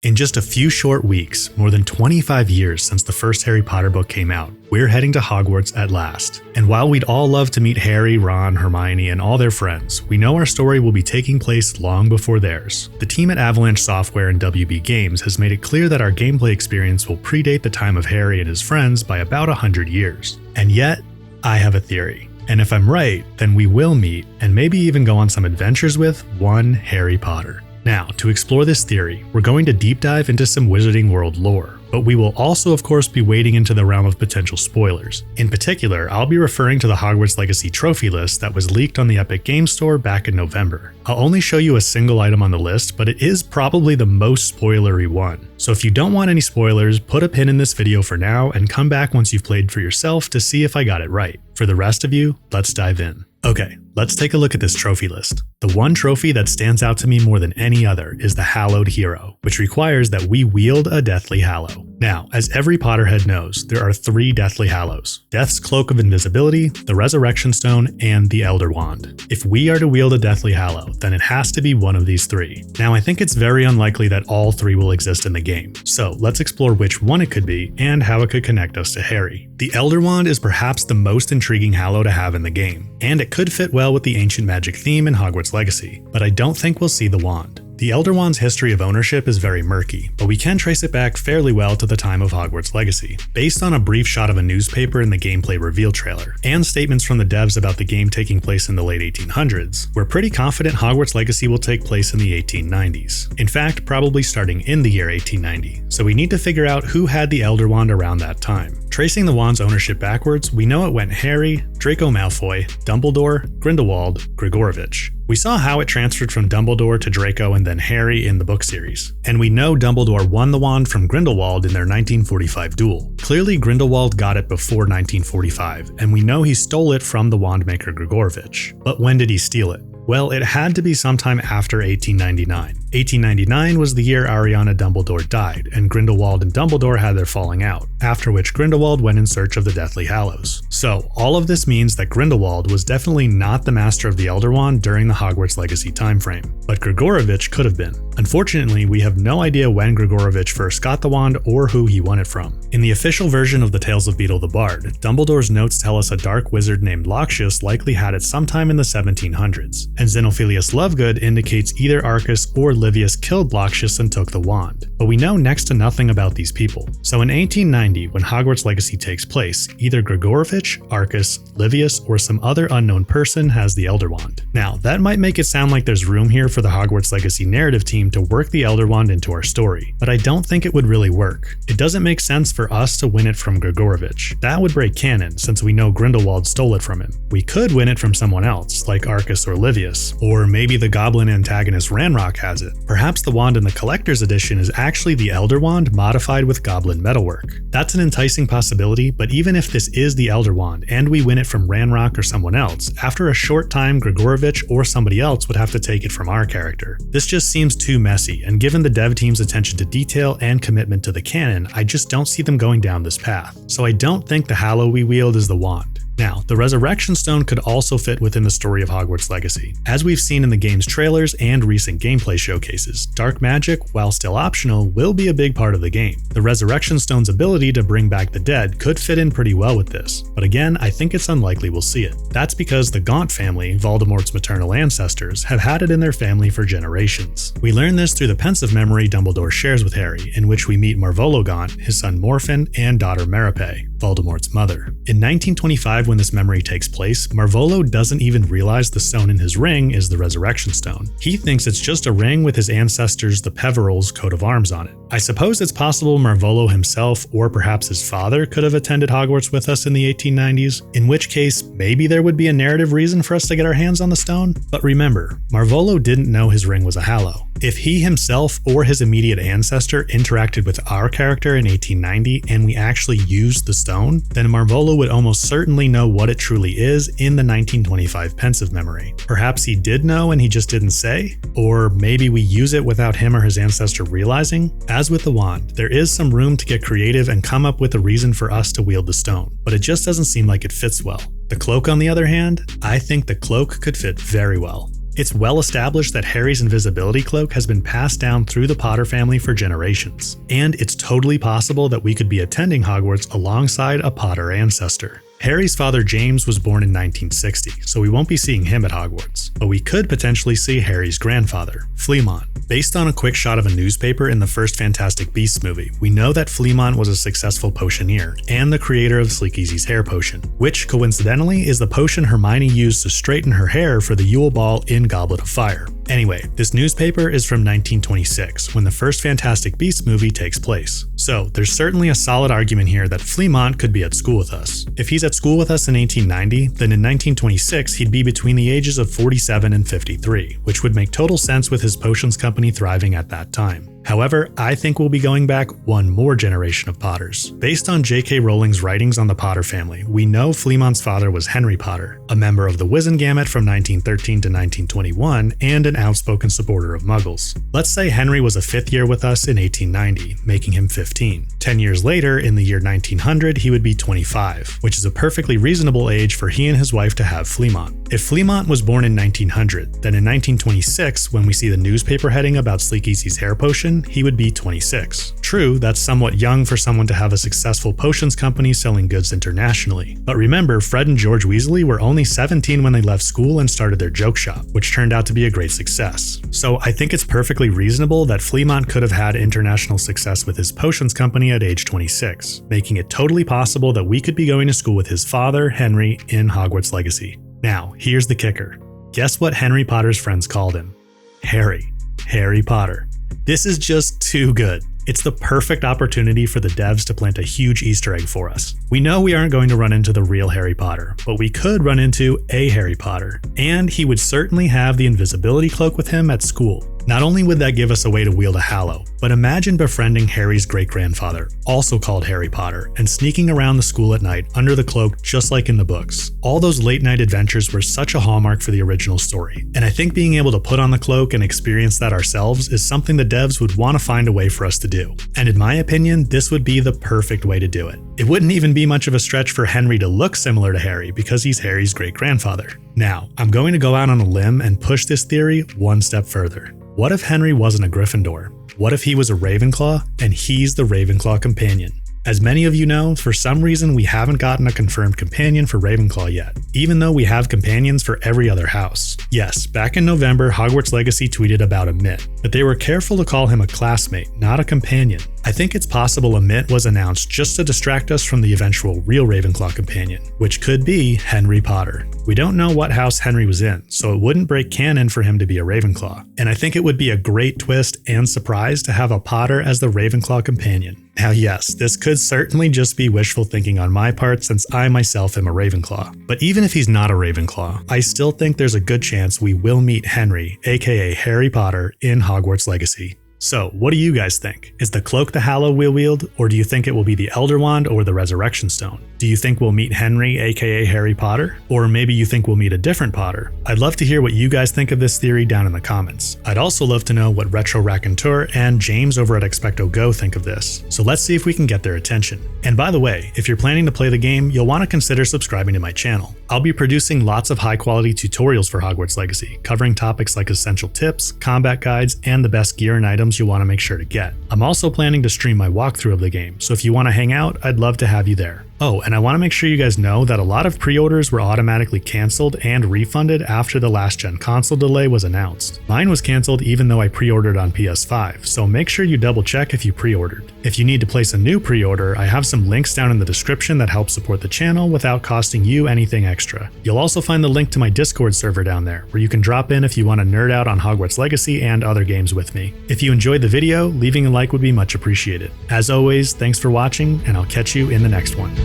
In just a few short weeks, more than 25 years since the first Harry Potter book came out, we're heading to Hogwarts at last. And while we'd all love to meet Harry, Ron, Hermione, and all their friends, we know our story will be taking place long before theirs. The team at Avalanche Software and WB Games has made it clear that our gameplay experience will predate the time of Harry and his friends by about 100 years. And yet, I have a theory. And if I'm right, then we will meet, and maybe even go on some adventures with, one Harry Potter. Now, to explore this theory, we're going to deep dive into some Wizarding World lore, but we will also of course be wading into the realm of potential spoilers. In particular, I'll be referring to the Hogwarts Legacy Trophy list that was leaked on the Epic Games Store back in November. I'll only show you a single item on the list, but it is probably the most spoilery one. So if you don't want any spoilers, put a pin in this video for now and come back once you've played for yourself to see if I got it right. For the rest of you, let's dive in. Okay, let's take a look at this trophy list. The one trophy that stands out to me more than any other is the Hallowed Hero, which requires that we wield a Deathly Hallow. Now, as every Potterhead knows, there are 3 Deathly Hallows: Death's Cloak of Invisibility, the Resurrection Stone, and the Elder Wand. If we are to wield a Deathly Hallow, then it has to be one of these 3. Now, I think it's very unlikely that all 3 will exist in the game, so let's explore which one it could be and how it could connect us to Harry. The Elder Wand is perhaps the most intriguing Hallow to have in the game, and it could fit well with the ancient magic theme in Hogwarts Legacy, but I don't think we'll see the wand. The Elder Wand's history of ownership is very murky, but we can trace it back fairly well to the time of Hogwarts Legacy. Based on a brief shot of a newspaper in the gameplay reveal trailer, and statements from the devs about the game taking place in the late 1800s, we're pretty confident Hogwarts Legacy will take place in the 1890s. In fact, probably starting in the year 1890, so we need to figure out who had the Elder Wand around that time. Tracing the wand's ownership backwards, we know it went Harry, Draco Malfoy, Dumbledore, Grindelwald, Grigorovich. We saw how it transferred from Dumbledore to Draco and then Harry in the book series. And we know Dumbledore won the wand from Grindelwald in their 1945 duel. Clearly Grindelwald got it before 1945, and we know he stole it from the wandmaker Grigorovich. But when did he steal it? Well, it had to be sometime after 1899. 1899 was the year Ariana Dumbledore died, and Grindelwald and Dumbledore had their falling out, after which Grindelwald went in search of the Deathly Hallows. So, all of this means that Grindelwald was definitely not the master of the Elder Wand during the Hogwarts Legacy timeframe, but Grigorovich could have been. Unfortunately, we have no idea when Grigorovich first got the wand or who he won it from. In the official version of the Tales of Beedle the Bard, Dumbledore's notes tell us a dark wizard named Loxius likely had it sometime in the 1700s, and Xenophilius Lovegood indicates either Arcus or Livius killed Loxius and took the wand, but we know next to nothing about these people. So in 1890, when Hogwarts Legacy takes place, either Grigorovich, Arcus, Livius, or some other unknown person has the Elder Wand. Now, that might make it sound like there's room here for the Hogwarts Legacy narrative team to work the Elder Wand into our story, but I don't think it would really work. It doesn't make sense for us to win it from Grigorovich. That would break canon, since we know Grindelwald stole it from him. We could win it from someone else, like Arcus or Livius, or maybe the goblin antagonist Ranrock has it. Perhaps the wand in the collector's edition is actually the Elder Wand modified with goblin metalwork. That's an enticing possibility, but even if this is the Elder Wand and we win it from Ranrock or someone else, after a short time Grigorovich or somebody else would have to take it from our character. This just seems too messy, and given the dev team's attention to detail and commitment to the canon, I just don't see them going down this path. So I don't think the Hallow we wield is the wand. Now, the Resurrection Stone could also fit within the story of Hogwarts Legacy. As we've seen in the game's trailers and recent gameplay showcases, dark magic, while still optional, will be a big part of the game. The Resurrection Stone's ability to bring back the dead could fit in pretty well with this, but again, I think it's unlikely we'll see it. That's because the Gaunt family, Voldemort's maternal ancestors, have had it in their family for generations. We learn this through the pensive memory Dumbledore shares with Harry, in which we meet Marvolo Gaunt, his son Morphin, and daughter Merope, Voldemort's mother. In 1925, when this memory takes place, Marvolo doesn't even realize the stone in his ring is the Resurrection Stone. He thinks it's just a ring with his ancestors the Peveril's coat of arms on it. I suppose it's possible Marvolo himself, or perhaps his father, could have attended Hogwarts with us in the 1890s, in which case maybe there would be a narrative reason for us to get our hands on the stone. But remember, Marvolo didn't know his ring was a Hallow. If he himself or his immediate ancestor interacted with our character in 1890 and we actually used the stone, then Marvolo would almost certainly know what it truly is in the 1925 pensive memory. Perhaps he did know and he just didn't say? Or maybe we use it without him or his ancestor realizing? As with the wand, there is some room to get creative and come up with a reason for us to wield the stone, but it just doesn't seem like it fits well. The cloak, on the other hand, I think the cloak could fit very well. It's well established that Harry's invisibility cloak has been passed down through the Potter family for generations, and it's totally possible that we could be attending Hogwarts alongside a Potter ancestor. Harry's father James was born in 1960, so we won't be seeing him at Hogwarts, but we could potentially see Harry's grandfather, Fleamont. Based on a quick shot of a newspaper in the first Fantastic Beasts movie, we know that Fleamont was a successful potioneer and the creator of Sleekeazy's hair potion, which coincidentally is the potion Hermione used to straighten her hair for the Yule Ball in Goblet of Fire. Anyway, this newspaper is from 1926, when the first Fantastic Beasts movie takes place. So there's certainly a solid argument here that Fleamont could be at school with us. If he's at school with us in 1890, then in 1926 he'd be between the ages of 47 and 53, which would make total sense with his potions company thriving at that time. However, I think we'll be going back one more generation of Potters. Based on J.K. Rowling's writings on the Potter family, we know Fleamont's father was Henry Potter, a member of the Wizengamot from 1913 to 1921 and an outspoken supporter of Muggles. Let's say Henry was a fifth year with us in 1890, making him 15. 10 years later, in the year 1900, he would be 25, which is a perfectly reasonable age for he and his wife to have Fleamont. If Fleamont was born in 1900, then in 1926, when we see the newspaper heading about Sleekeazy's hair potion, he would be 26. True, that's somewhat young for someone to have a successful potions company selling goods internationally. But remember, Fred and George Weasley were only 17 when they left school and started their joke shop, which turned out to be a great success. So I think it's perfectly reasonable that Fleamont could have had international success with his potions company at age 26, making it totally possible that we could be going to school with his father, Henry, in Hogwarts Legacy. Now, here's the kicker. Guess what Henry Potter's friends called him? Harry Potter. This is just too good. It's the perfect opportunity for the devs to plant a huge Easter egg for us. We know we aren't going to run into the real Harry Potter, but we could run into a Harry Potter. And he would certainly have the invisibility cloak with him at school. Not only would that give us a way to wield a Hallow, but imagine befriending Harry's great-grandfather, also called Harry Potter, and sneaking around the school at night under the cloak just like in the books. All those late-night adventures were such a hallmark for the original story, and I think being able to put on the cloak and experience that ourselves is something the devs would want to find a way for us to do. And in my opinion, this would be the perfect way to do it. It wouldn't even be much of a stretch for Henry to look similar to Harry because he's Harry's great-grandfather. Now, I'm going to go out on a limb and push this theory one step further. What if Henry wasn't a Gryffindor? What if he was a Ravenclaw and he's the Ravenclaw Companion? As many of you know, for some reason we haven't gotten a confirmed companion for Ravenclaw yet, even though we have companions for every other house. Yes, back in November, Hogwarts Legacy tweeted about a Mitt, but they were careful to call him a classmate, not a companion. I think it's possible a Mitt was announced just to distract us from the eventual real Ravenclaw companion, which could be Henry Potter. We don't know what house Henry was in, so it wouldn't break canon for him to be a Ravenclaw, and I think it would be a great twist and surprise to have a Potter as the Ravenclaw companion. Now yes, this could certainly just be wishful thinking on my part since I myself am a Ravenclaw. But even if he's not a Ravenclaw, I still think there's a good chance we will meet Henry, aka Harry Potter, in Hogwarts Legacy. So, what do you guys think? Is the cloak the Hallow we'll wield, or do you think it will be the Elder Wand or the Resurrection Stone? Do you think we'll meet Henry, aka Harry Potter? Or maybe you think we'll meet a different Potter? I'd love to hear what you guys think of this theory down in the comments. I'd also love to know what Retro Raconteur and James over at XpectoGo think of this, so let's see if we can get their attention. And by the way, if you're planning to play the game, you'll want to consider subscribing to my channel. I'll be producing lots of high-quality tutorials for Hogwarts Legacy, covering topics like essential tips, combat guides, and the best gear and items you'll want to make sure to get. I'm also planning to stream my walkthrough of the game, so if you want to hang out, I'd love to have you there. Oh, and I want to make sure you guys know that a lot of pre-orders were automatically canceled and refunded after the last-gen console delay was announced. Mine was canceled even though I pre-ordered on PS5, so make sure you double-check if you pre-ordered. If you need to place a new pre-order, I have some links down in the description that help support the channel without costing you anything extra. You'll also find the link to my Discord server down there, where you can drop in if you want to nerd out on Hogwarts Legacy and other games with me. If you enjoyed the video, leaving a like would be much appreciated. As always, thanks for watching, and I'll catch you in the next one.